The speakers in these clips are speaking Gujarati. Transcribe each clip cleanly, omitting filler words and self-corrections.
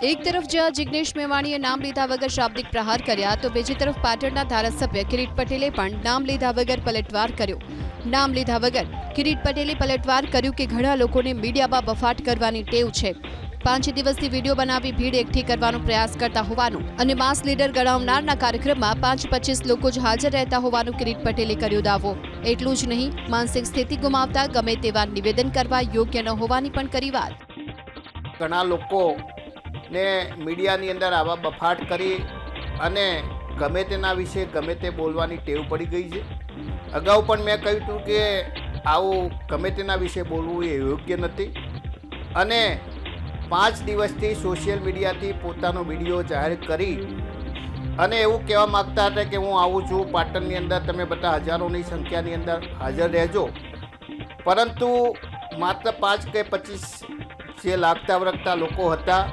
એક તરફ જ્યાં જિગ્નેશ મેવાણીએ નામ લીધા વગર શાબ્દિક પ્રહાર કર્યા તો બીજી તરફ પાટણના ધારાસભ્ય કિરીટ પટેલે પણ નામ લીધા વગર પલટવાર કર્યો. નામ લીધા વગર કિરીટ પટેલે પલટવાર કર્યું કે ઘણા લોકોને મીડિયામાં બફાટ કરવાની ટેવ છે. 5 દિવસથી વિડીયો બનાવી ભીડ એકઠી કરવાનો પ્રયાસ કરતા હોવાનું અને માસ લીડર ગણાવનારના કાર્યક્રમમાં 5-25 લોકો જ હાજર રહેતા હોવાનું કિરીટ પટેલે કર્યો દાવો. એટલું જ નહીં, માનસિક સ્થિતિ ગુમાવતા ગમે તેવા નિવેદન કરવા યોગ્ય ન હોવાની પણ કરી વાત. ઘણા લોકો ને મીડિયાની અંદર આવા બફાટ કરી અને ગમે તેના વિશે ગમે તે બોલવાની ટેવ પડી ગઈ છે. અગાઉ પણ મેં કહ્યું હતું કે આવું ગમે તેના વિશે બોલવું એ યોગ્ય નથી અને 5 દિવસથી સોશિયલ મીડિયાથી પોતાનો વિડીયો જાહેર કરી અને એવું કહેવા માગતા હતા કે હું આવું છું પાટણની અંદર, તમે બધા હજારોની સંખ્યાની અંદર હાજર રહેજો. પરંતુ માત્ર 5 કે 25 જે લાગતા વળગતા લોકો હતા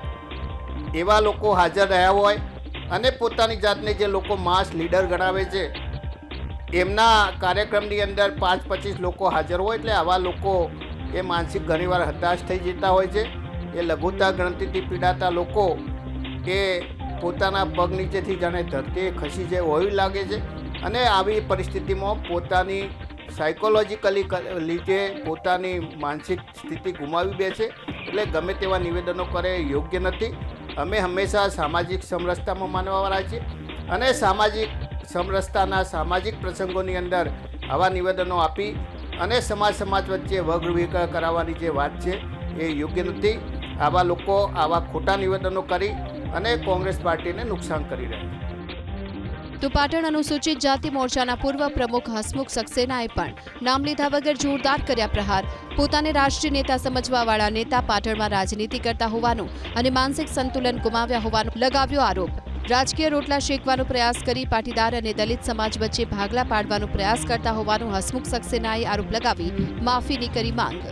એવા લોકો હાજર રહ્યા હોય અને પોતાની જાતને જે લોકો માસ લીડર ગણાવે છે એમના કાર્યક્રમની અંદર 5-25 લોકો હાજર હોય એટલે આવા લોકો એ માનસિક ઘણીવાર હતાશ થઈ જતા હોય છે. એ લઘુતા ગણતરીથી પીડાતા લોકો એ પોતાના પગ નીચેથી જાણે ધરતી ખસી જાય હોય લાગે છે અને આવી પરિસ્થિતિમાં પોતાની સાયકોલોજીકલી લીધે પોતાની માનસિક સ્થિતિ ગુમાવી દે છે. એટલે ગમે તેવા નિવેદનો કરે યોગ્ય નથી. અમે હંમેશા સામાજિક સમરસતામાં માનવાવાળા છીએ અને સામાજિક સમરસતાના સામાજિક પ્રસંગોની અંદર આવા નિવેદનો આપી અને સમાજ વચ્ચે વગવિખર કરાવવાની જે વાત છે એ યોગ્ય નથી. આવા લોકો આવા ખોટા નિવેદનો કરી અને કોંગ્રેસ પાર્ટીને નુકસાન કરી રહ્યા છે. તો પાટણ અનુસૂચિત જાતિ મોરચાના પૂર્વ પ્રમુખ હસમુખ સક્સેનાએ પણ નામ લીધા વગર જોરદાર કર્યા પ્રહાર. પોતાને રાષ્ટ્રીય નેતા સમજવાવાળા નેતા પાટણમાં રાજનીતિ કરતા હોવાનું અને માનસિક સંતુલન ગુમાવ્યા હોવાનો લગાવ્યો આરોપ. રાજકીય રોટલા શેકવાનો પ્રયાસ કરી પાટીદાર અને દલિત સમાજ વચ્ચે ભાગલા પાડવાનો પ્રયાસ કરતા હોવાનું હસમુખ સક્સેનાએ આરોપ લગાવી માફીની કરી માંગ.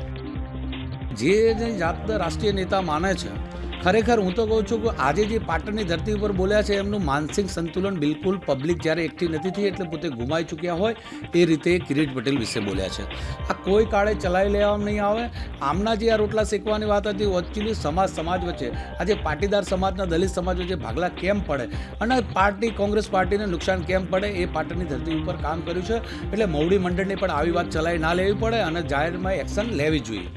જે જાતના રાષ્ટ્રીય નેતા માને છે, ખરેખર હું તો કહું છું કે આજે જે પાટણની ધરતી ઉપર બોલ્યા છે એમનું માનસિક સંતુલન બિલકુલ પબ્લિક જ્યારે એકઠી નથી થઈ એટલે પોતે ગુમાઈ ચૂક્યા હોય એ રીતે કિરીટ પટેલ વિશે બોલ્યા છે. આ કોઈ કાળે ચલાવી લેવામાં નહીં આવે. આમના જે આ રોટલા શેકવાની વાત હતી એકચ્યુઅલી સમાજ વચ્ચે આજે પાટીદાર સમાજના દલિત સમાજ વચ્ચે ભાગલા કેમ પડે અને કોંગ્રેસ પાર્ટીને નુકસાન કેમ પડે એ પાટણની ધરતી ઉપર કામ કર્યું છે. એટલે મવડી મંડળને પણ આવી વાત ચલાવી ના લેવી પડે અને જાહેરમાં એક્શન લેવી જોઈએ.